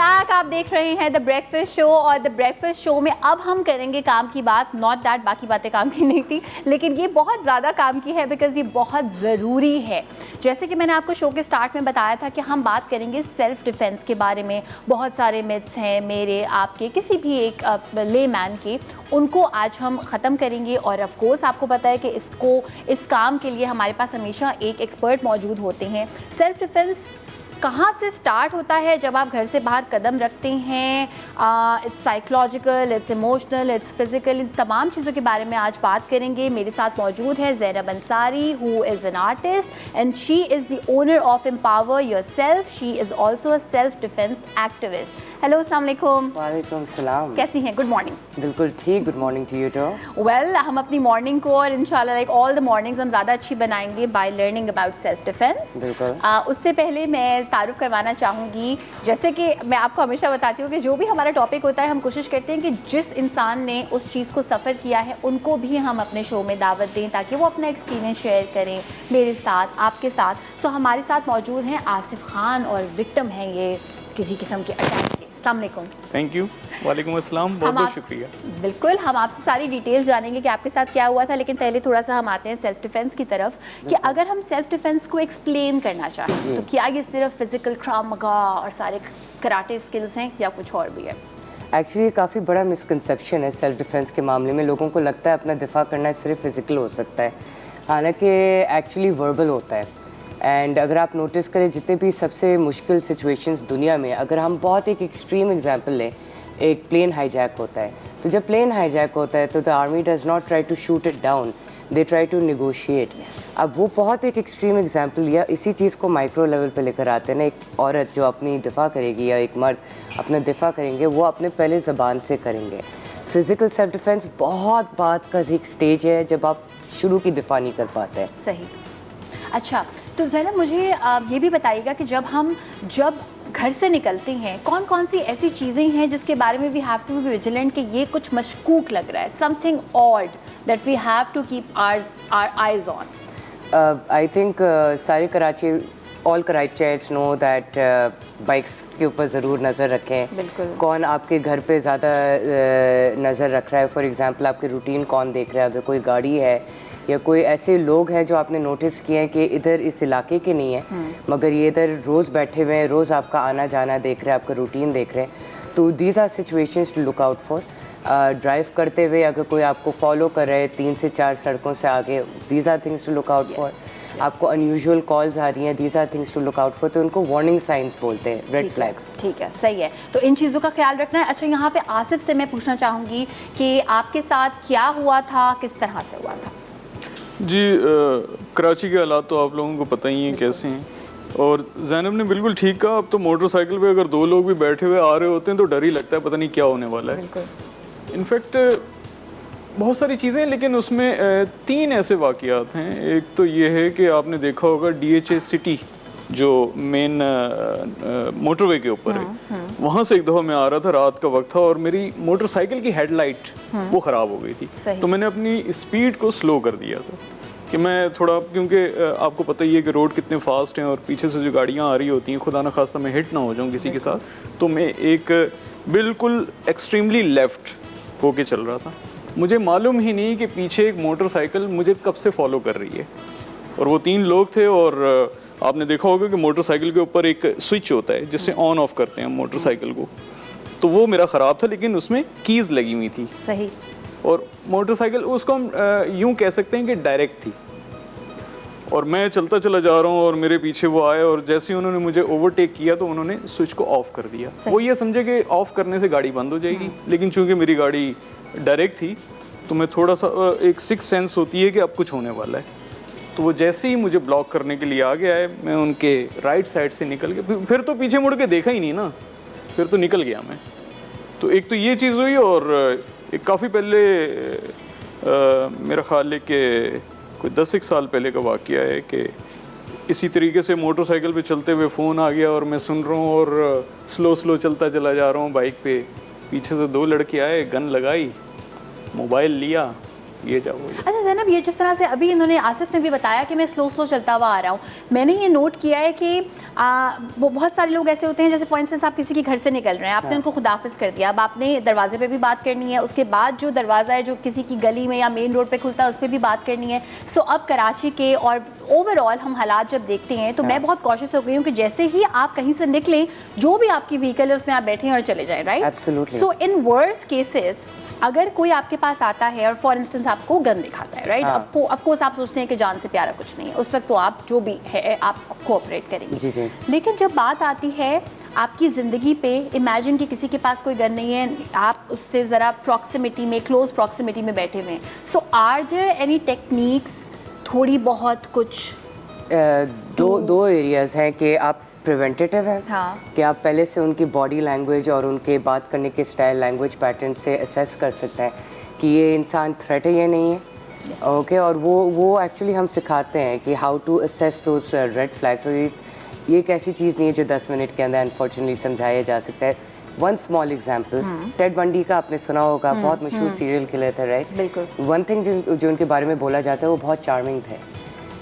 Back. आप देख रहे हैं द ब्रेकफास्ट शो और द ब्रेकफास्ट शो में अब हम करेंगे काम की बात। नॉट दैट बाकी बातें काम की नहीं थी, लेकिन ये बहुत ज़्यादा काम की है बिकॉज ये बहुत ज़रूरी है। जैसे कि मैंने आपको शो के स्टार्ट में बताया था कि हम बात करेंगे सेल्फ डिफेंस के बारे में। बहुत सारे मिथ्स हैं मेरे, आपके, किसी भी एक ले मैन के, उनको आज हम ख़त्म करेंगे। और ऑफ कोर्स आपको पता है कि इस काम के लिए हमारे पास हमेशा एक एक्सपर्ट मौजूद होते हैं। सेल्फ डिफेंस कहाँ से स्टार्ट होता है जब आप घर से बाहर कदम रखते हैं? It's psychological, it's emotional, it's physical, इन तमाम चीज़ों के बारे में आज बात करेंगे। मेरे साथ मौजूद है Zainab Ansari, who is an artist and she is the owner of empower yourself. She is also a self defence activist. Hello, अस्सलाम वालेकुम। वालेकुम सलाम। कैसी हैं? Good morning. बिल्कुल ठीक, good morning to you too. Well, हम अपनी मॉर्निंग को और इंशाल्लाह लाइक ऑल द मॉर्निंग्स हम ज़्यादा अच्छी बनाएंगे by learning about self defence. बिल्कुल। उससे पहले मैं तारुफ करवाना चाहूँगी, जैसे कि मैं आपको हमेशा बताती हूँ कि जो भी हमारा टॉपिक होता है हम कोशिश करते हैं कि जिस इंसान ने उस चीज़ को सफ़र किया है उनको भी हम अपने शो में दावत दें ताकि वो अपना एक्सपीरियंस शेयर करें मेरे साथ, आपके साथ। सो हमारे साथ मौजूद हैं आसिफ खान और विक्टिम हैं ये किसी किस्म के अटैक के। अस्सलाम वालेकुम। Thank you. वालेकुम अस्सलाम, बहुत बहुत शुक्रिया। बिल्कुल, हम आपसे सारी डिटेल्स जानेंगे कि आपके साथ क्या हुआ था, लेकिन पहले थोड़ा सा हम आते हैं सेल्फ डिफेंस की तरफ कि अगर हम सेल्फ डिफेंस को एक्सप्लेन करना चाहें तो क्या ये सिर्फ फिजिकल क्राव मगा और सारे कराटे स्किल्स हैं या कुछ और भी है? एक्चुअली काफ़ी बड़ा मिसकंसेप्शन है सेल्फ डिफेंस के मामले में। लोगों को लगता है अपना दिफा करना सिर्फ फिजिकल हो सकता है, हालांकि एक्चुअली वर्बल होता है। एंड अगर आप नोटिस करें जितने भी सबसे मुश्किल सिचुएशंस दुनिया में, अगर हम बहुत एक एक्सट्रीम एग्जांपल लें, एक प्लेन हाईजैक होता है, तो जब प्लेन हाईजैक होता है तो the army does not try to shoot it down, they try to negotiate. अब वो बहुत एक एक्सट्रीम एग्जांपल लिया, इसी चीज़ को माइक्रो लेवल पे लेकर आते हैं ना। एक औरत जो अपनी दिफा करेगी या एक मर्द अपना दिफा करेंगे, वो अपने पहले ज़बान से करेंगे। फ़िज़िकल सेल्फ डिफेंस बहुत बात का एक स्टेज है जब आप शुरू की दिफा नहीं कर पाते हैं। सही। अच्छा, तो ज़ैनब मुझे ये भी बताइएगा कि जब घर से निकलते हैं कौन कौन सी ऐसी चीज़ें हैं जिसके बारे में we have to be vigilant कि ये कुछ मशकूक लग रहा है, something odd that we have to keep our eyes on? I think सारे Karachi, all Karachiites know that bikes के ऊपर ज़रूर नज़र रखें। बिल्कुल। कौन आपके घर पे ज़्यादा नज़र रख रहा है, फॉर एग्ज़ाम्पल आपके रूटीन कौन देख रहा है। अगर कोई गाड़ी है या कोई ऐसे लोग हैं जो आपने नोटिस किए हैं कि इधर इस इलाके के नहीं है मगर ये इधर रोज़ बैठे हुए हैं, रोज़ आपका आना जाना देख रहे हैं, आपका रूटीन देख रहे हैं, तो these are situations to look out for. Drive करते हुए अगर कोई आपको फॉलो कर रहे हैं 3 से 4 सड़कों से आगे, these are things to look out for. आपको अनयूजुअल कॉल्स आ रही हैं, these are things to look out for, तो उनको वार्निंग साइंस बोलते हैं, रेड फ्लैग्स। ठीक है, सही है, तो इन चीज़ों का ख्याल रखना है। अच्छा, यहाँ पे आसिफ से मैं पूछना चाहूँगी कि आपके साथ क्या हुआ था, किस तरह से हुआ था? जी, कराची के हालात तो आप लोगों को पता ही हैं कैसे हैं, और ज़ैनब ने बिल्कुल ठीक कहा। अब तो मोटरसाइकिल पे अगर 2 लोग भी बैठे हुए आ रहे होते हैं तो डर ही लगता है, पता नहीं क्या होने वाला है। इनफैक्ट बहुत सारी चीज़ें, लेकिन उसमें 3 ऐसे वाक़यात हैं। एक तो ये है कि आपने देखा होगा DHA सिटी जो मेन मोटरवे के ऊपर है, वहाँ से एक दफ़ा मैं आ रहा था, रात का वक्त था, और मेरी मोटरसाइकिल की हेडलाइट वो ख़राब हो गई थी। तो मैंने अपनी स्पीड को स्लो कर दिया था कि मैं थोड़ा, क्योंकि आपको पता ही है कि रोड कितने फास्ट हैं और पीछे से जो गाड़ियाँ आ रही होती हैं, खुदा न खास्ता मैं हिट ना हो जाऊँ किसी के साथ, तो मैं एक बिल्कुल एक्सट्रीमली लेफ़्ट होके चल रहा था। मुझे मालूम ही नहीं कि पीछे एक मोटरसाइकिल मुझे कब से फॉलो कर रही है, और वो 3 लोग थे। और आपने देखा होगा कि मोटरसाइकिल के ऊपर एक स्विच होता है जिससे ऑन ऑफ करते हैं मोटरसाइकिल को, तो वो मेरा ख़राब था, लेकिन उसमें कीज़ लगी हुई थी। सही। और मोटरसाइकिल उसको हम यूँ कह सकते हैं कि डायरेक्ट थी, और मैं चलता चला जा रहा हूँ और मेरे पीछे वो आए, और जैसे ही उन्होंने मुझे ओवरटेक किया तो उन्होंने स्विच को ऑफ़ कर दिया। वो ये समझे कि ऑफ़ करने से गाड़ी बंद हो जाएगी, लेकिन चूँकि मेरी गाड़ी डायरेक्ट थी तो मैं थोड़ा सा एक सिक्स सेंस होती है कि अब कुछ होने वाला है, तो वो जैसे ही मुझे ब्लॉक करने के लिए आगे आए, मैं उनके राइट साइड से निकल गया। फिर तो पीछे मुड़ के देखा ही नहीं ना, फिर तो निकल गया मैं। तो एक तो ये चीज़ हुई, और एक काफ़ी पहले मेरा ख्याल है कि कोई 10 एक साल पहले का वाक़या है कि इसी तरीके से मोटरसाइकिल पे चलते हुए फ़ोन आ गया और मैं सुन रहा हूँ और स्लो चलता चला जा रहा हूँ बाइक पे। पीछे से 2 लड़के आए, गन लगाई, मोबाइल लिया, ये जाओ वो जाओ। अच्छा ज़ैनब, ये जिस तरह से अभी इन्होंने आसिफ ने भी बताया कि मैं स्लो चलता हुआ आ रहा हूँ, मैंने ये नोट किया है कि वो बहुत सारे लोग ऐसे होते हैं, जैसे फॉर इंस्टेंस आप किसी के घर से निकल रहे हैं, आपने उनको खुदाफिज कर दिया, अब आपने दरवाजे पे भी बात करनी है, उसके बाद जो दरवाज़ा है जो किसी की गली में या मेन रोड पे खुलता है उस पर भी बात करनी है। सो अब कराची के और ओवरऑल हम हालात जब देखते हैं तो मैं बहुत कॉशियस हो गई हूँ कि जैसे ही आप कहीं से निकलें, जो भी आपकी व्हीकल है उसमें आप बैठें और चले जाएं, right? Absolutely. So in worst cases अगर कोई आपके पास आता है और फॉर इंस्टेंस आपको गन दिखाता है, राइट? आपको ऑफकोर्स आप सोचते हैं कि जान से प्यारा कुछ नहीं है, उस वक्त तो आप जो भी है आप कोऑपरेट करेंगे। जी जी। लेकिन जब बात आती है आपकी ज़िंदगी पे, इमेजिन कि किसी के पास कोई गन नहीं है, आप उससे ज़रा प्रॉक्सिमिटी में, क्लोज प्रॉक्सिमिटी में बैठे हुए हैं, सो आर देयर एनी टेक्निक्स, थोड़ी बहुत कुछ? दो एरियाज़ हैं कि आप प्रिवेंटेटिव हैं, हाँ। कि आप पहले से उनकी बॉडी लैंग्वेज और उनके बात करने के स्टाइल, लैंग्वेज पैटर्न से असेस कर सकते हैं कि ये इंसान थ्रेट है या नहीं है, ओके। और वो एक्चुअली हम सिखाते हैं कि how to assess those red flags. और ये एक ऐसी चीज़ नहीं है जो 10 मिनट के अंदर अनफॉर्चुनेटली समझाया जा सकता है। One small example, Ted Bundy का आपने सुना होगा, बहुत मशहूर सीरियल किलर था, राइट? बिल्कुल। वन थिंग जो उनके बारे में बोला जाता है वो बहुत चार्मिंग थे।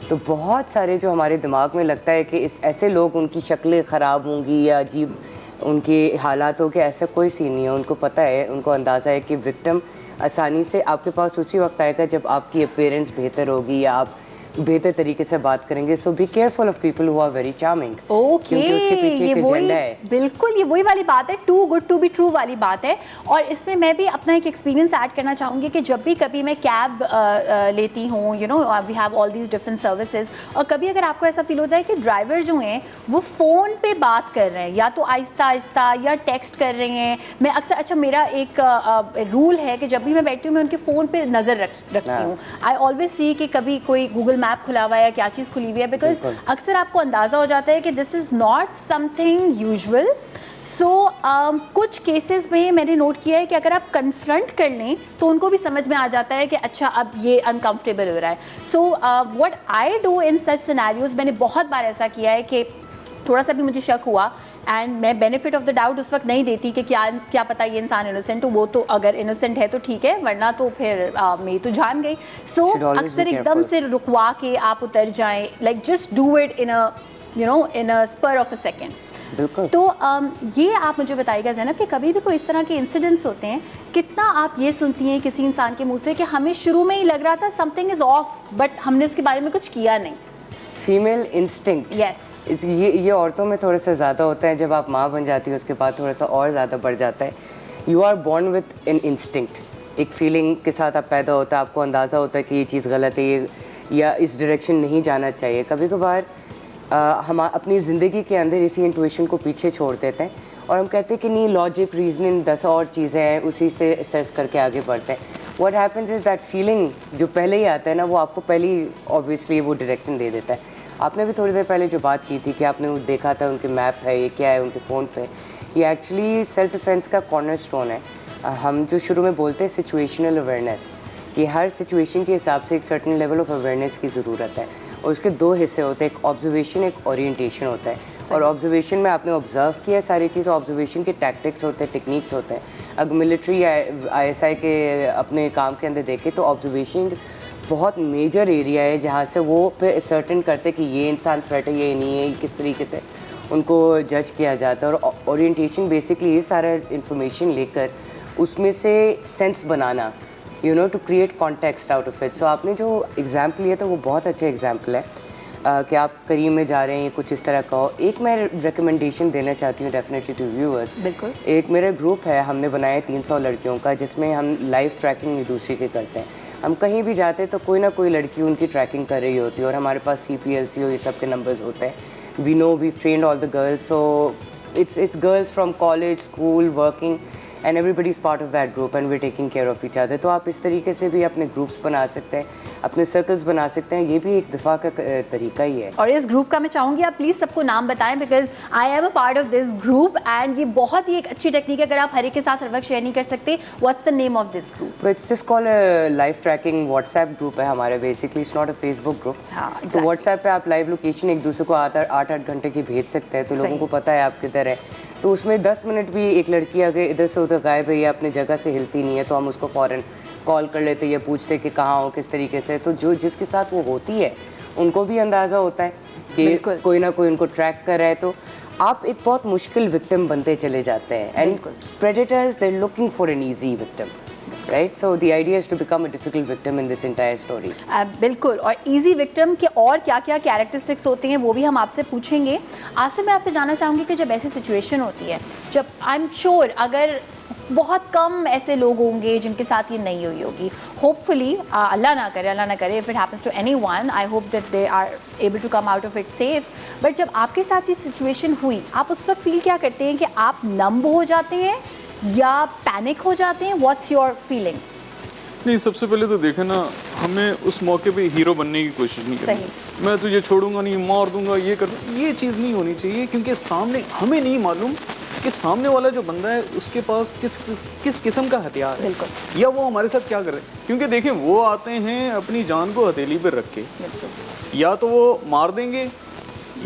तो बहुत सारे जो हमारे दिमाग में लगता है कि ऐसे लोग, उनकी शक्लें ख़राब होंगी या अजीब उनके हालात हो, के ऐसा कोई सीन नहीं है। उनको पता है, उनको अंदाज़ा है कि विक्टिम आसानी से आपके पास उसी वक्त आएगा जब आपकी अपीयरेंस बेहतर होगी या आप बेहतर तरीके से बात करेंगे। So be careful of people who are very charming. Okay, ये वही, बिल्कुल ये वही वाली बात है, too good to be true वाली बात है। और इसमें मैं भी अपना एक एक्सपीरियंस ऐड करना चाहूँगी कि जब भी कभी मैं कैब लेती हूँ, you know we have all these different services, और कभी अगर आपको ऐसा फील होता है कि ड्राइवर जो हैं वो फ़ोन पे बात कर रहे हैं, या तो आहिस्ता आहिस्ता या टेक्स्ट कर रहे हैं, मैं अक्सर, अच्छा मेरा एक रूल है कि जब भी मैं बैठती हूँ मैं उनके फ़ोन पर नज़र रखती हूँ। आई ऑलवेज सी कि कभी कोई गूगल मैप खुला हुआ है या क्या चीज़ खुली हुई है, बिकॉज अक्सर आपको अंदाज़ा हो जाता है कि this is not something usual. So कुछ केसेस में मैंने नोट किया है कि अगर आप कन्फ्रंट कर लें तो उनको भी समझ में आ जाता है कि अच्छा अब ये अनकंफर्टेबल हो रहा है। So what I do in such scenarios, मैंने बहुत बार ऐसा किया है कि थोड़ा सा भी मुझे शक हुआ एंड मैं बेनिफिट ऑफ द डाउट उस वक्त नहीं देती कि क्या पता ये इंसान इनोसेंट हो, वो तो अगर इनोसेंट है तो ठीक है, वरना तो फिर मैं तो जान गई। सो अक्सर एकदम से रुकवा के आप उतर जाएं, like just do it in a you know in a spur of a second. बिल्कुल। तो ये आप मुझे बताइएगा ज़ैनब कि कभी भी कोई इस तरह के इंसिडेंट्स होते हैं, कितना आप ये सुनती हैं किसी इंसान के मुंह से कि हमें शुरू में ही लग रहा था समथिंग इज़ ऑफ, बट हमने इसके बारे में कुछ किया नहीं? फीमेल इंस्टिंक्ट, यस, ये औरतों में थोड़ा सा ज़्यादा होता है। जब आप माँ बन जाती है उसके बाद थोड़ा सा और ज़्यादा बढ़ जाता है। You are born with an instinct, एक फीलिंग के साथ आप पैदा होता है, आपको अंदाज़ा होता है कि ये चीज़ गलत है, ये या इस डायरेक्शन नहीं जाना चाहिए। कभी कभार हम अपनी ज़िंदगी के अंदर इसी इंट्यूशन को पीछे छोड़ देते हैं और हम कहते हैं कि नहीं, लॉजिक, रीजनिंग, 10 और चीज़ें हैं, उसी से असेस करके आगे बढ़ते हैं। What happens is that feeling जो पहले ही आता है ना, वो आपको पहले ही ऑब्वियसली वो डायरेक्शन दे देता है। आपने भी थोड़ी देर पहले जो बात की थी कि आपने वो देखा था उनके मैप है, ये क्या है उनके फ़ोन पे, ये एक्चुअली सेल्फ डिफेंस का कॉर्नर स्टोन है। हम जो शुरू में बोलते हैं सिचुएशनल अवेयरनेस, कि हर सिचुएशन के हिसाब से एक सर्टेन लेवल ऑफ अवेयरनेस की ज़रूरत है। और उसके दो हिस्से होते हैं, एक ऑब्जर्वेशन, एक ओरिएंटेशन होता है। और ऑब्जर्वेशन में आपने ऑब्जर्व किया सारी चीज़, ऑब्जर्वेशन के टैक्टिक्स होते हैं, टेक्निक्स होते हैं। अगर मिलिट्री या ISI के अपने काम के अंदर देखें तो ऑब्जर्वेशन बहुत मेजर एरिया है जहाँ से वो फिर सर्टेन करते कि ये इंसान थ्रेट है, ये नहीं है, किस तरीके से उनको जज किया जाता है। और ओरिएंटेशन बेसिकली ये सारा इंफॉर्मेशन लेकर उसमें से सेंस बनाना, you know, to create context out of it. So आपने जो एग्जाम्पल लिया था वो बहुत अच्छा एग्जाम्पल है कि आप करीम में जा रहे हैं, कुछ इस तरह का हो। एक मैं रिकमेंडेशन देना चाहती हूँ डेफिनेटली टू व्यूअर्स। बिल्कुल। एक मेरा ग्रुप है, हमने बनाया 300 लड़कियों का, जिसमें हम लाइव ट्रैकिंग एक दूसरे के करते हैं। हम कहीं भी जाते हैं तो कोई ना कोई लड़की उनकी ट्रैकिंग कर रही होती है और हमारे पास CPLC और ये सब के नंबर्स होते हैं। We know we trained all the girls, so it's girls from college, school, working, and everybody is part of that group and we taking care of each other. तो आप इस तरीके से भी अपने ग्रुप्स बना सकते हैं, अपने सर्कल्स बना सकते हैं। ये भी एक दफ़ा का तरीका ही है। और इस ग्रुप का मैं चाहूँगी आप प्लीज़ सबको नाम बताएं, because I am a part of this group and ये बहुत ही एक अच्छी टेक्निक है। अगर आप हर एक के साथ हर वक्त शेयर नहीं कर सकते, what's the name of this group? It's just called live tracking WhatsApp group है हमारे, basically it's not a Facebook group. तो व्हाट्सएप पे आप लाइव लोकेशन एक दूसरे को 8-8 घंटे की भेज सकते हैं, तो लोगों को पता है आप किधर है। तो उसमें 10 मिनट भी एक लड़की अगर इधर से उधर गायब है या अपनी जगह से हिलती नहीं है तो हम उसको फ़ौरन कॉल कर लेते, ये पूछते कि कहाँ हो, किस तरीके से। तो जो जिसके साथ वो होती है उनको भी अंदाज़ा होता है कि कोई ना कोई उनको ट्रैक कर रहा है, तो आप एक बहुत मुश्किल विक्टिम बनते चले जाते हैं। And predators they are looking for an easy victim, right? So the idea is to become a difficult victim in this entire story. बिल्कुल। और इजी विक्टिम के और क्या क्या कैरेक्टरिस्टिक्स होते हैं वो भी हम आपसे पूछेंगे। आसिफ, मैं आपसे जानना चाहूँगी कि जब ऐसी सिचुएशन होती है, जब आई एम श्योर अगर बहुत कम ऐसे लोग होंगे जिनके साथ ये नहीं हुई होगी, होपफुली अल्लाह ना करे, if it happens to anyone, I hope that they are able to come out of it safe. But जब आपके साथ ये सिचुएशन हुई, आप उस वक्त फील क्या करते हैं कि आप नंब हो जाते हैं या पैनिक हो जाते हैं? What's your feeling? नहीं, सबसे पहले तो देखे ना, हमें उस मौके पे हीरो बनने की कोशिश नहीं करनी। मैं तुझे छोड़ूंगा नहीं, मार दूंगा, ये कर, ये चीज़ नहीं होनी चाहिए, क्योंकि सामने हमें नहीं मालूम कि सामने वाला जो बंदा है उसके पास किस किस्म का हथियार है, या वो हमारे साथ क्या कर रहे हैं। क्योंकि देखें, वो आते हैं अपनी जान को हथेली पर रख के, या तो वो मार देंगे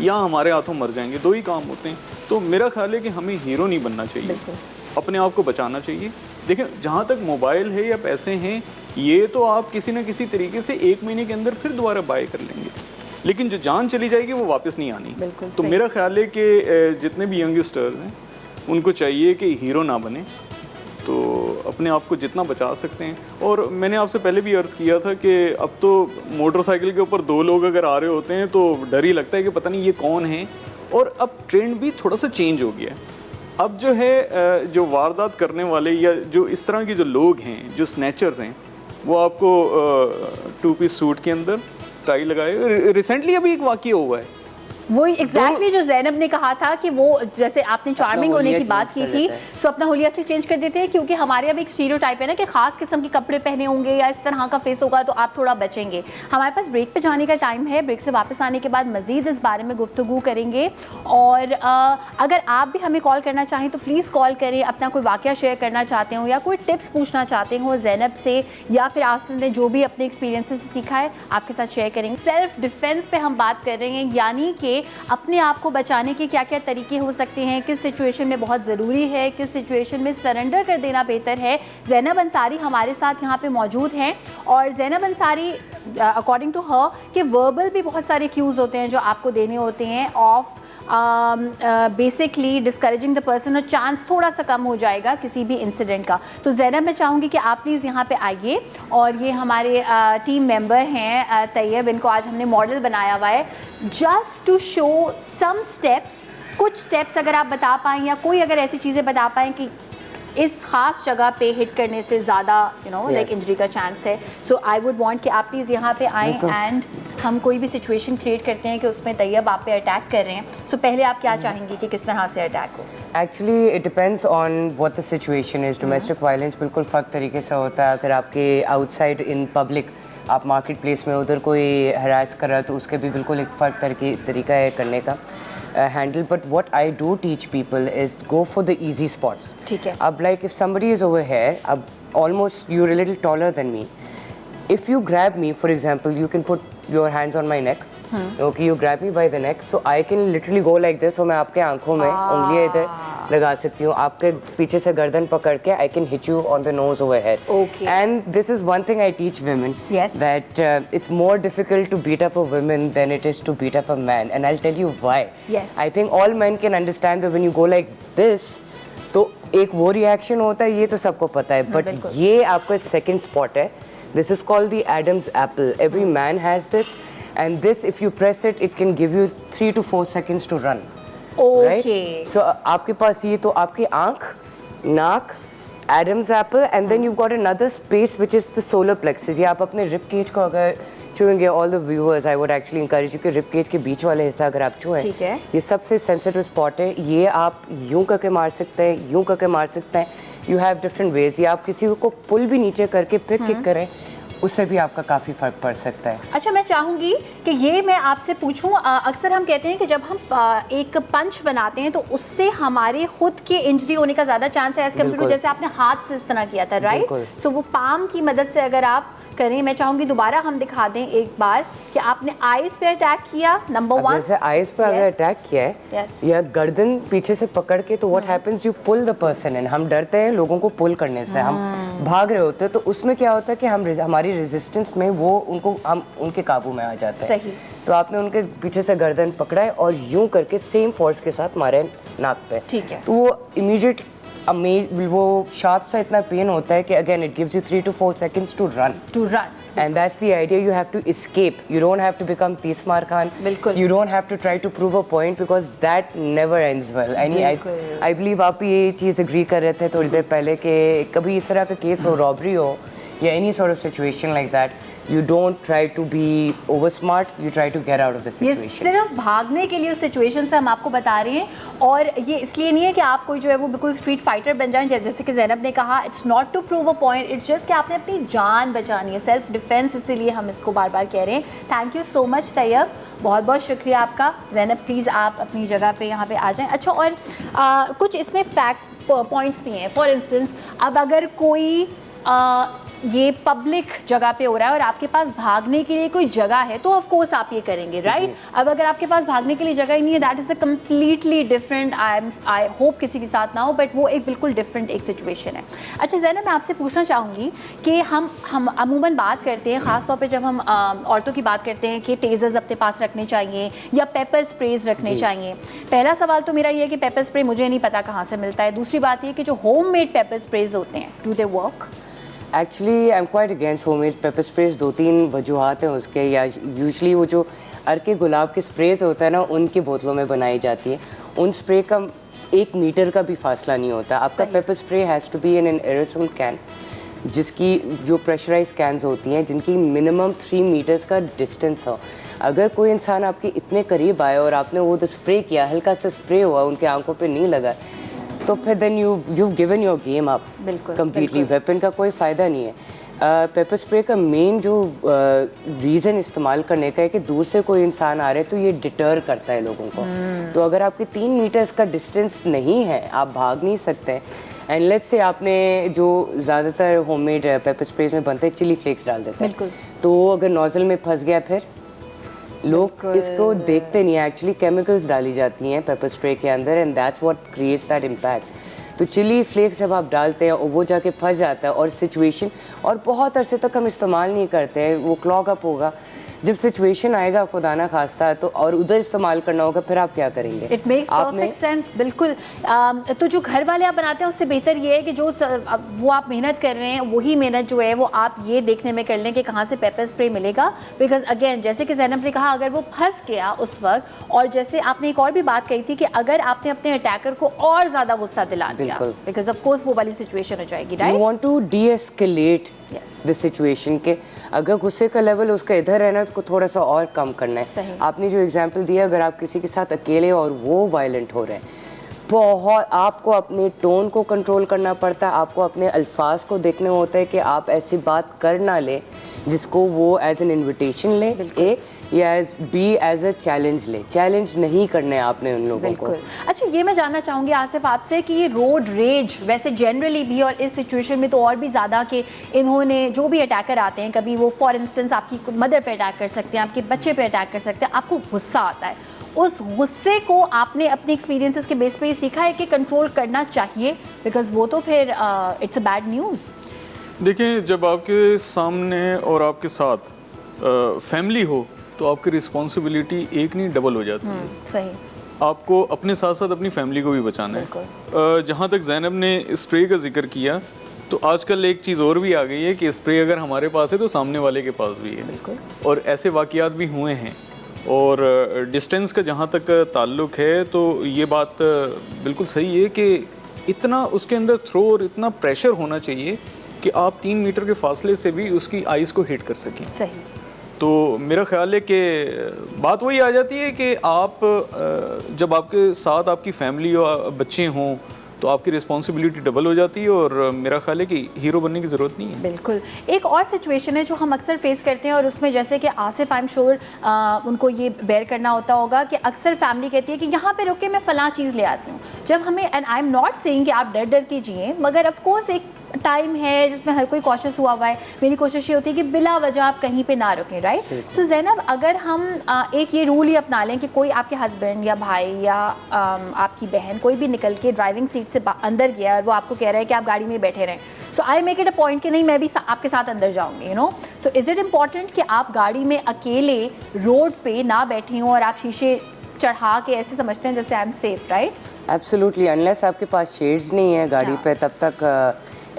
या हमारे हाथों मर जाएंगे, दो ही काम होते हैं। तो मेरा ख्याल है कि हमें हीरो नहीं बनना चाहिए, अपने आप को बचाना चाहिए। देखें, जहाँ तक मोबाइल है या पैसे हैं, ये तो आप किसी न किसी तरीके से 1 महीने के अंदर फिर दोबारा बाय कर लेंगे, लेकिन जो जान चली जाएगी वो वापस नहीं आनी। तो मेरा ख्याल है कि जितने भी यंगस्टर्स हैं उनको चाहिए कि हीरो ना बने, तो अपने आप को जितना बचा सकते हैं। और मैंने आपसे पहले भी अर्ज़ किया था कि अब तो मोटरसाइकिल के ऊपर 2 लोग अगर आ रहे होते हैं तो डर ही लगता है कि पता नहीं ये कौन है। और अब ट्रेंड भी थोड़ा सा चेंज हो गया है। अब जो है, जो वारदात करने वाले या जो इस तरह के जो लोग हैं, जो स्नैचर्स हैं, वो आपको 2 पीस सूट के अंदर टाई लगाए। रिसेंटली अभी एक वाक़या हुआ है, वही एग्जैक्टली जो ज़ैनब ने कहा था कि वो, जैसे आपने चार्मिंग होने की बात की थी, सो अपना हुलिया इसलिए चेंज कर देते हैं क्योंकि हमारे अब एक स्टीरियोटाइप है ना कि खास किस्म के कपड़े पहने होंगे या इस तरह का फेस होगा तो आप थोड़ा बचेंगे। हमारे पास ब्रेक पे जाने का टाइम है, ब्रेक से वापस आने के बाद मज़ीद इस बारे में गुफ्तगू करेंगे। और अगर आप भी हमें कॉल करना चाहें तो प्लीज़ कॉल करें, अपना कोई वाक़या शेयर करना चाहते हो या कोई टिप्स पूछना चाहते हो ज़ैनब से, या फिर आसिफ ने जो भी अपने एक्सपीरियंसेस से सीखा है आपके साथ शेयर करेंगे। सेल्फ डिफेंस पे हम बात कर रहे हैं, यानी कि अपने आप को बचाने के क्या क्या तरीके हो सकते हैं, किस सिचुएशन में बहुत ज़रूरी है, किस सिचुएशन में सरेंडर कर देना बेहतर है। ज़ैनब अंसारी हमारे साथ यहाँ पे मौजूद हैं, और Zainab Ansari according to her कि वर्बल भी बहुत सारे क्यूज़ होते हैं जो आपको देने होते हैं of basically discouraging the person, और चांस थोड़ा सा कम हो जाएगा किसी भी इंसिडेंट का। तो ज़ैनब, मैं चाहूँगी कि आप प्लीज़ यहाँ पे आइए, और ये हमारे टीम मेंबर हैं तैयब, इनको आज हमने मॉडल बनाया हुआ है just to show some steps. कुछ स्टेप्स अगर आप बता पाएँ या कोई अगर ऐसी चीज़ें बता पाएँ कि इस खास जगह पे हिट करने से ज़्यादा लाइक इंजरी का चांस है। सो आई वुड वांट कि आप प्लीज़ यहाँ पे आएँ एंड हम कोई भी सिचुएशन क्रिएट करते हैं कि उसमें तैयब आप पे अटैक कर रहे हैं। सो पहले आप क्या चाहेंगे कि किस तरह से अटैक हो? Actually it depends on what the situation is. Domestic violence बिल्कुल फ़र्क तरीके से होता है। अगर आपके आउटसाइड इन पब्लिक, आप मार्केट प्लेस में उधर कोई हरास कर रहा है तो उसके भी बिल्कुल एक फ़र्क तरीका है करने का handle. But what I do teach people is go for the easy spots. ठीक है। अब like if somebody is over here, अब almost you're a little taller than me. If you grab me, for example, you can put your hands on my neck. Okay, you grab me by the neck, so I can literally go like this. So मैं आपके आंखों में उंगलियां इधर लगा सकती हूँ, आपके पीछे से गर्दन पकड़ के I can hit you on the nose over here. Okay. And this is one thing I teach women. Yes. That it's more difficult to beat up a woman than it is to beat up a man, and I'll tell you why. Yes. I think all men can understand that when you go like this, तो एक वो reaction होता है, ये तो सबको पता है, बट ये आपका सेकंड स्पॉट है. This is called the Adam's apple. Every man has this, and this, if you press it, it can give you 3 to 4 seconds to run. Okay. Right? So आपके पास ये तो आपकी आँख, नाक, Adam's apple, and then you've got another space which is the solar plexus. ये आप अपने rib cage को अगर छुएंगे, all the viewers, I would actually encourage you कि rib cage के बीच वाले हिस्सा अगर आप छुएं, ये सबसे sensitive spot है. ये आप यूं करके मार सकते हैं, यूं करके मार सकते हैं. You have different ways. ये आप किसी को पुल भी नीचे करके फिर किक करें, उससे भी आपका काफ़ी फ़र्क पड़ सकता है. अच्छा, मैं चाहूँगी कि ये मैं आपसे पूछूं, अक्सर हम कहते हैं कि जब हम एक पंच बनाते हैं तो उससे हमारे खुद के इंजरी होने का ज़्यादा चांस है एज कम्पेयर टू जैसे आपने हाथ से इस तरह किया था, राइट? सो वो पाम की मदद से अगर आप करें। मैं चाहूँगी दोबारा हम दिखा दें एक बार कि आपने आइज़ पे अटैक किया, नंबर 1। जैसे आइज पे अगर अटैक किया है Yes. या गर्दन पीछे से पकड़ के, तो what happens, you pull the person in. हम डरते हैं लोगों को पुल करने से, हम भाग रहे होते हैं, तो उसमें क्या होता है कि हमारी रेजिस्टेंस में हम उनके काबू में आ जाते हैं। सही। तो आपने उनके पीछे से गर्दन पकड़ा है और यूं करके सेम फोर्स के साथ मारे नाक पे। ठीक है। तो वो इमीडिएट वो शार्प सा इतना पेन होता है कि again it gives you 3 to 4 seconds to run. And that's the idea. You have to escape. You don't have to become Tismar Khan. बिल्कुल। You don't have to try to prove a point because that never ends well. I believe आप ये चीज़ agree कर रहे थे थोड़ी देर पहले कि कभी इस तरह का केस हो, रॉबरी हो या any sort of situation like that, you don't try to be over smart. You try to get out of the ये situation. सिर्फ भागने के लिए उस सिचुएशन से हम आपको बता रहे हैं, और ये इसलिए नहीं है कि आप कोई जो है वो बिल्कुल स्ट्रीट फाइटर बन जाएं। जैसे कि ज़ैनब ने कहा, it's not to prove a point, it's just कि आपने अपनी जान बचानी है, सेल्फ डिफेंस, इसीलिए हम इसको बार बार कह रहे हैं। Thank you so much Tayyab, बहुत बहुत शुक्रिया आपका। ज़ैनब प्लीज़ आप अपनी जगह पे यहाँ पे आ जाएं। अच्छा, और कुछ इसमें फैक्ट्स पॉइंट्स भी हैं। फॉर इंस्टेंस, अब अगर कोई ये पब्लिक जगह पे हो रहा है और आपके पास भागने के लिए कोई जगह है, तो ऑफ कोर्स आप ये करेंगे, राइट? अब अगर आपके पास भागने के लिए जगह ही नहीं है, that is a completely different, I hope किसी के साथ ना हो, बट वो एक बिल्कुल डिफरेंट एक सिचुएशन है। अच्छा ज़ैनब, मैं आपसे पूछना चाहूँगी कि हम अमूमन बात करते हैं, ख़ास तौर पे जब हम औरतों की बात करते हैं कि टेजर्स अपने पास रखने चाहिए या पेपर स्प्रेज रखने चाहिए। पहला सवाल तो मेरा ये है कि पेपर स्प्रे मुझे नहीं पता कहाँ से मिलता है। दूसरी बात ये कि जो होममेड पेपर स्प्रेज होते हैं, do they work? Actually I am quite against homemade paper sprays. 2-3 वजूहत हैं उसके। या यूजली वो जो अर्के गुलाब के स्प्रेज होता है ना, उनकी बोतलों में बनाई जाती है। उन स्प्रे का 1 मीटर का भी फासला नहीं होता। आपका pepper spray has to be in an aerosol can, जिसकी जो प्रेशराइज कैन्स होती हैं, जिनकी मिनिमम 3 मीटर्स का डिस्टेंस हो। अगर कोई इंसान आपके इतने करीब आए और आपने वो तो स्प्रे किया, हल्का सा स्प्रे हुआ, उनके आंखों पे नहीं लगा, तो फिर then you've given your game up completely. Weapon का कोई फ़ायदा नहीं है। पेपर स्प्रे का मेन जो रीज़न इस्तेमाल करने का है कि दूर से कोई इंसान आ रहा है तो ये डिटर करता है लोगों को। तो अगर आपके 3 मीटर्स का डिस्टेंस नहीं है, आप भाग नहीं सकते। एंड लेट्स से आपने जो ज़्यादातर होममेड पेपर स्प्रेज में बनते हैं, चिली फ्लेक्स डाल देते हैं, तो अगर नोज़ल में फंस गया, फिर लोग इसको देखते नहीं है। एक्चुअली केमिकल्स डाली जाती हैं पेपर स्प्रे के अंदर, and that's what creates that impact. तो चिली फ्लेक्स जब आप डालते हैं और वो जाके फंस जाता है, और सिचुएशन, और बहुत अरसे तक हम इस्तेमाल नहीं करते हैं, वो क्लॉग अप होगा। जब सिचुएशन आएगा खुदा ना खास्ता तो, और उधर इस्तेमाल करना होगा, फिर आप क्या करेंगे? इट मेक्स परफेक्ट सेंस, बिल्कुल। तो जो घर वाले आप बनाते हैं उससे बेहतर ये है कि जो वो आप मेहनत कर रहे हैं, वही मेहनत जो है वो आप ये देखने में कर लें कि कहाँ से पेपर स्प्रे मिलेगा। बिकॉज अगेन, जैसे कि ज़ैनब ने कहा, अगर वो फंस गया उस वक्त, और जैसे आपने एक और भी बात कही थी कि अगर आपने अपने अटैकर को और ज़्यादा गुस्सा दिला दिया, बिकॉज ऑफ कोर्स वो वाली सिचुएशन हो जाएगी, right? You want to deescalate the situation के। अगर गुस्से का लेवल उसका इधर है ना, उसको थोड़ा सा और कम करना है। आपने जो एग्जांपल दिया, अगर आप किसी के साथ अकेले और वो वायलेंट हो रहे हैं, बहुत आपको अपने टोन को कंट्रोल करना पड़ता है। आपको अपने अल्फाज को देखने होता है कि आप ऐसी बात कर ना ले जिसको वो एज एन इन्विटेशन ले, ए, या एज अ चैलेंज ले। चैलेंज नहीं करने आपने उन लोगों को। अच्छा, ये मैं जानना चाहूँगी आसिफ आपसे कि ये रोड रेज वैसे जनरली भी, और इस सिचुएशन में तो और भी ज़्यादा, कि इन्होंने जो भी अटैकर आते हैं, कभी वो फॉर इंस्टेंस आपकी मदर पे अटैक कर सकते हैं, आपके बच्चे पे अटैक कर सकते हैं, आपको गुस्सा आता है, उस गुस्से को आपने अपने एक्सपीरियंसेस के बेस पे ये सीखा है कि कंट्रोल करना चाहिए, बिकॉज वो तो फिर इट्स अ बैड न्यूज़। देखिए, जब आपके सामने और आपके साथ फैमिली हो तो आपकी रिस्पॉन्सिबिलिटी एक नहीं डबल हो जाती है। सही। आपको अपने साथ साथ अपनी फैमिली को भी बचाना है। जहाँ तक ज़ैनब ने स्प्रे का जिक्र किया, तो आजकल एक चीज़ और भी आ गई है कि स्प्रे अगर हमारे पास है तो सामने वाले के पास भी है, और ऐसे वाक़यात भी हुए हैं। और डिस्टेंस का जहाँ तक ताल्लुक है, तो ये बात बिल्कुल सही है कि इतना उसके अंदर थ्रो और इतना प्रेशर होना चाहिए कि आप 3 मीटर के फासले से भी उसकी आइज़ को हिट कर सकें। सही। तो मेरा ख्याल है कि बात वही आ जाती है कि आप जब आपके साथ आपकी फैमिली और बच्चे हों तो आपकी रिस्पॉन्सिबिलिटी डबल हो जाती है, और मेरा ख्याल है कि हीरो बनने की ज़रूरत नहीं है। बिल्कुल। एक और सिचुएशन है जो हम अक्सर फेस करते हैं, और उसमें जैसे कि आसिफ, आई एम श्योर उनको ये बेयर करना होता होगा कि अक्सर फैमिली कहती है कि यहाँ पे रुके, मैं फ़लाँ चीज़ ले आती हूँ। जब हमें, and I am not saying कि आप डर डर के जिए, मगर ऑफ कोर्स एक टाइम है जिसमें हर कोई कॉशियस हुआ हुआ है, मेरी कोशिश ये होती है कि बिला वजह आप कहीं पे ना रुकें, राइट। सो ज़ैनब, अगर हम एक ये रूल ही अपना लें कि कोई आपके हस्बैंड या भाई या आपकी बहन कोई भी निकल के ड्राइविंग सीट से अंदर गया और वो आपको कह रहा है कि आप गाड़ी में बैठे रहें, so I make it a point कि नहीं, मैं भी आपके साथ अंदर जाऊँगी, you know. So is it important कि आप गाड़ी में अकेले रोड पर ना बैठे हों और आप शीशे चढ़ा के ऐसे समझते हैं जैसे I am safe, right? Absolutely, unless आपके पास शेड्स नहीं है गाड़ी पे, तब तक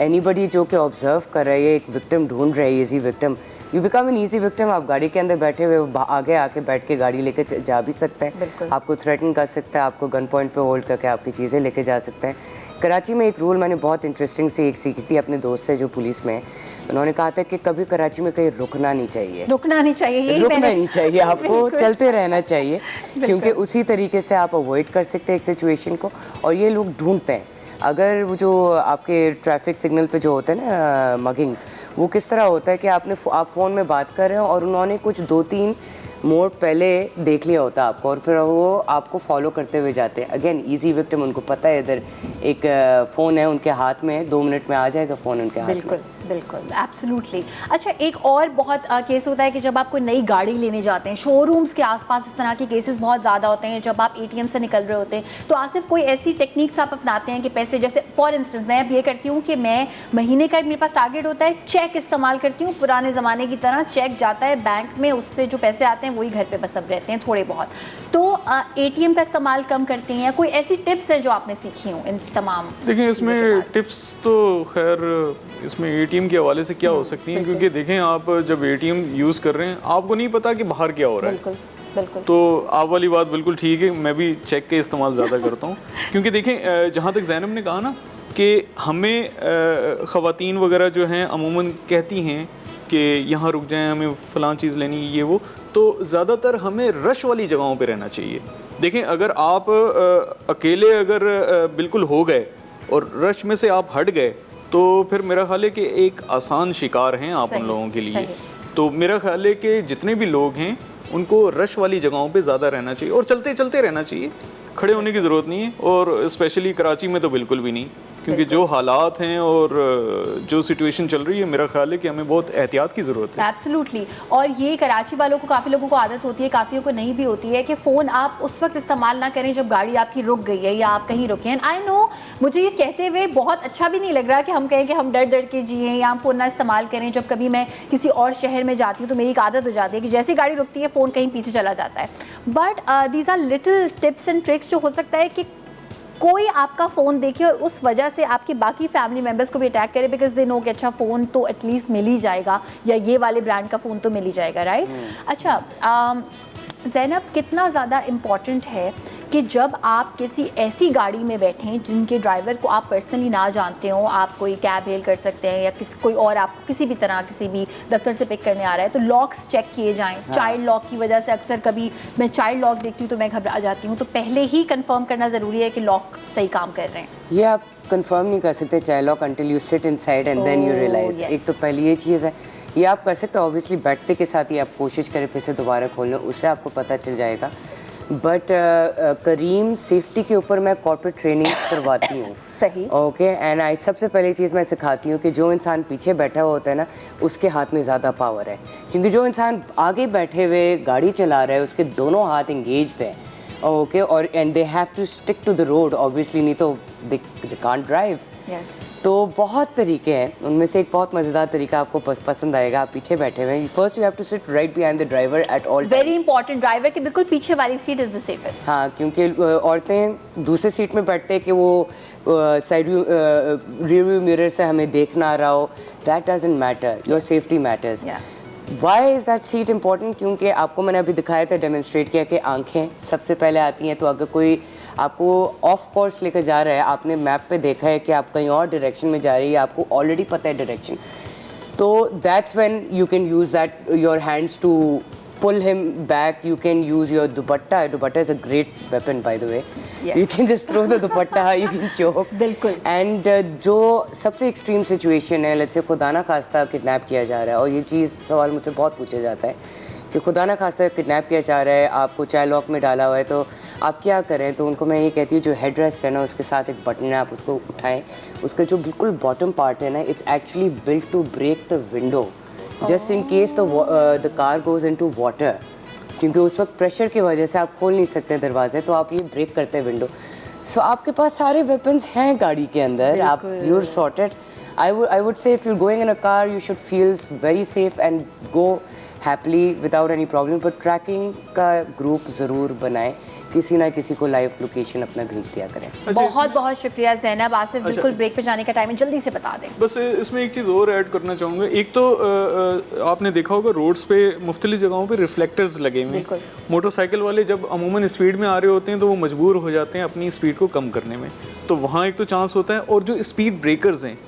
एनीबडी जो कि ऑब्जर्व कर रहा है, एक विक्टिम ढूंढ रहा है, easy victim, you become an easy victim. आप गाड़ी के अंदर बैठे हुए आगे आके बैठ के गाड़ी लेके जा भी सकते हैं, आपको थ्रेटन कर सकते हैं, आपको गन पॉइंट पे होल्ड करके आपकी चीज़ें लेके जा सकते हैं। कराची में एक रूल मैंने बहुत इंटरेस्टिंग सी एक सीखी थी अपने दोस्त से जो पुलिस में है। उन्होंने कहा था कि कभी कराची में कहीं रुकना नहीं चाहिए, रुकना नहीं चाहिए, रुकना नहीं चाहिए, आपको चलते रहना चाहिए, क्योंकि उसी तरीके से आप अवॉइड कर सकते हैं एक सिचुएशन को। और ये लोग ढूंढते हैं, अगर वो जो आपके ट्रैफिक सिग्नल पे जो होते हैं ना मगिंग्स, वो किस तरह होता है कि आप फ़ोन में बात कर रहे हो और उन्होंने कुछ 2-3 मोड़ पहले देख लिया होता है आपको, और फिर वो आपको फॉलो करते हुए जाते हैं। अगेन इजी विक्टिम, उनको पता है इधर एक फ़ोन है उनके हाथ में, 2 मिनट में आ जाएगा फ़ोन उनके हाथ में। बिल्कुल बिल्कुल, एब्सोल्युटली। अच्छा, एक और बहुत केस होता है कि जब आप कोई नई गाड़ी लेने जाते हैं, शोरूम्स के आसपास इस तरह के केसेस बहुत ज़्यादा होते हैं। जब आप एटीएम से निकल रहे होते हैं तो आसिफ कोई ऐसी टेक्निक्स आप अपनाते हैं कि पैसे, जैसे फॉर इंस्टेंस मैं अब ये करती हूँ कि मैं महीने का मेरे पास टारगेट होता है, चेक इस्तेमाल करती हूँ, पुराने ज़माने की तरह चेक जाता है बैंक में, उससे जो पैसे आते हैं वही घर पर बस अब रहते हैं थोड़े बहुत। तो एटीएम का इस्तेमाल कम करती हैं, कोई ऐसी टिप्स हैं जो आपने सीखी हों इन तमाम? देखिए, इसमें टिप्स तो खैर इसमें एटीएम के हवाले से क्या हो सकती हैं, क्योंकि देखें आप जब एटीएम यूज़ कर रहे हैं आपको नहीं पता कि बाहर क्या हो रहा है। बिल्कुल बिल्कुल। तो आप वाली बात बिल्कुल ठीक है, मैं भी चेक के इस्तेमाल ज़्यादा करता हूँ। क्योंकि देखें, जहाँ तक ज़ैनब ने कहा ना कि हमें ख़वातीन वगैरह जो हैं अमूमन कहती हैं कि यहाँ रुक जाएं, हमें फ़लाँ चीज़ लेनी ये वो, तो ज़्यादातर हमें रश वाली जगहों पे रहना चाहिए। देखें, अगर आप अकेले अगर बिल्कुल हो गए और रश में से आप हट गए तो फिर मेरा ख्याल है कि एक आसान शिकार हैं आप उन लोगों के लिए। तो मेरा ख्याल है कि जितने भी लोग हैं उनको रश वाली जगहों पे ज़्यादा रहना चाहिए और चलते चलते रहना चाहिए, खड़े होने की ज़रूरत नहीं है। और स्पेशली कराची में तो बिल्कुल भी नहीं, क्योंकि जो हालात हैं और जो सिचुएशन चल रही है, मेरा ख्याल है कि हमें बहुत एहतियात की ज़रूरत है। एब्सोल्युटली। और ये कराची वालों को, काफ़ी लोगों को आदत होती है, काफ़ियों को नहीं भी होती है, कि फ़ोन आप उस वक्त इस्तेमाल ना करें जब गाड़ी आपकी रुक गई है या आप कहीं रुके हैं। आई नो, मुझे ये कहते हुए बहुत अच्छा भी नहीं लग रहा कि हम कहें कि हम डर डर के जिए या हम फ़ोन ना इस्तेमाल करें। जब कभी मैं किसी और शहर में जाती हूँ तो मेरी एक आदत हो जाती है कि जैसी गाड़ी रुकती है फ़ोन कहीं पीछे चला जाता है। But these are little tips and tricks जो हो सकता है कि कोई आपका फ़ोन देखे और उस वजह से आपकी बाकी फैमिली मेम्बर्स को भी अटैक करे, बिकॉज दे नो कि अच्छा फ़ोन तो एटलीस्ट मिल ही जाएगा या ये वाले ब्रांड का फ़ोन तो मिल ही जाएगा, राइट? अच्छा, ज़ैनब, कितना ज़्यादा इम्पॉर्टेंट है कि जब आप किसी ऐसी गाड़ी में बैठें जिनके ड्राइवर को आप पर्सनली ना जानते हो, आप कोई कैब हेल कर सकते हैं या कोई और आपको किसी भी तरह किसी भी दफ्तर से पिक करने आ रहा है, तो लॉक्स चेक किए जाएं। चाइल्ड लॉक की वजह से अक्सर कभी मैं चाइल्ड लॉक देखती हूँ तो मैं घबरा जाती हूँ, तो पहले ही कंफर्म करना ज़रूरी है कि लॉक सही काम कर रहे हैं। ये आप कंफर्म नहीं कर सकते child lock until you sit inside and then you realise. एक तो पहली ये चीज़ है, ये आप कर सकते हो ऑब्वियसली बैठते के साथ ही आप कोशिश करें फिर से दोबारा खोलने, उससे आपको पता चल जाएगा। बट करीम, सेफ्टी के ऊपर मैं कॉर्पोरेट ट्रेनिंग करवाती हूँ। सही, ओके। एंड आई सबसे पहली चीज़ मैं सिखाती हूँ कि जो इंसान पीछे बैठा हुआ होता है ना, उसके हाथ में ज़्यादा पावर है, क्योंकि जो इंसान आगे बैठे हुए गाड़ी चला रहा है उसके दोनों हाथ इंगेज्ड हैं। ओके। और and they have to stick to the road obviously, नहीं तो दे कांट ड्राइव। तो बहुत तरीके हैं, उनमें से एक बहुत मज़ेदार तरीका आपको पसंद आएगा। आप पीछे बैठे हुए हैं, first you have to sit right behind the driver at all times. Very important, driver के बिल्कुल पीछे वाली सीट इज द सेफेस्ट। हाँ, क्योंकि औरतें दूसरे सीट में बैठते हैं कि वो side view rear view mirror से हमें देख ना रहा हो। That doesn't matter, your safety matters. Why is that seat important? क्योंकि आपको मैंने अभी दिखाया था, डेमोन्स्ट्रेट किया कि आंखें सबसे पहले आती हैं। तो अगर कोई आपको ऑफ कोर्स लेकर जा रहा है, आपने मैप पे देखा है कि आप कहीं और डायरेक्शन में जा रही है, आपको ऑलरेडी पता है डायरेक्शन, तो that's when you can use that your hands to pull him back. You can use your dupatta. Dupatta is a great weapon, by the way. Yes. You can just throw the dupatta, you can choke. बिल्कुल। And जो सबसे extreme situation है, let's say खुदा ना खास्ता kidnap किया जा रहा है, और ये चीज़ सवाल मुझसे बहुत पूछा जाता है कि खुदा ना खास्ता किडनैप किया जा रहा है, आपको चाइल्ड लॉक में डाला हुआ है, तो आप क्या करें, तो उनको मैं ये कहती हूँ जो हेड रेस्ट है ना उसके साथ एक बटन है, आप उसको उठाएं, उसका जो बिल्कुल बॉटम पार्ट है ना it's actually built to break the window just in case the car goes into water, क्योंकि उस वक्त प्रेशर की वजह से आप खोल नहीं सकते दरवाजे, तो आप ये ब्रेक करते हैं विंडो। सो आपके पास सारे वेपन्स हैं गाड़ी के अंदर, आप you're sorted. I would say if you're going in a car, you should feel very safe and go happily without any problem. But tracking का ग्रुप ज़रूर बनाएं, किसी ना किसी को लाइव लोकेशन अपना भेज दिया करें। बहुत बहुत शुक्रिया ज़ैनब। आसिफ बिल्कुल ब्रेक पे जाने का टाइम है, जल्दी से बता दें। बस इसमें एक चीज़ और ऐड करना चाहूँगा। एक तो आपने देखा होगा रोड्स पे मुख्तलिफ जगहों पे रिफ्लेक्टर्स लगे हुए हैं। मोटरसाइकिल वाले जब अमूमन स्पीड में आ रहे होते हैं तो वो मजबूर हो जाते हैं अपनी स्पीड को कम करने में, तो वहाँ एक तो चांस होता है। और जो स्पीड ब्रेकर्स हैं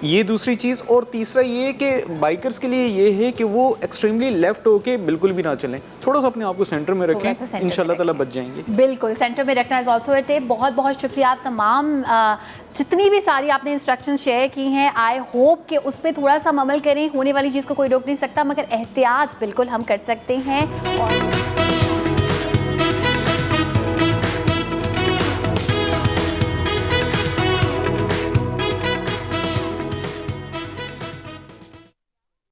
ये दूसरी चीज़, और तीसरा ये कि बाइकर्स के लिए ये है कि वो एक्सट्रीमली लेफ्ट होके बिल्कुल भी ना चलें, थोड़ा सा अपने आप को सेंटर में रखें, इंशाल्लाह ताला बच जाएंगे। बिल्कुल सेंटर में रखना इज ऑल्सो अ टिप। बहुत बहुत शुक्रिया आप तमाम जितनी भी सारी आपने इंस्ट्रक्शन शेयर की हैं, आई होप कि उस पर थोड़ा सा अमल करें। होने वाली चीज़ को कोई रोक नहीं सकता, मगर एहतियात बिल्कुल हम कर सकते हैं। और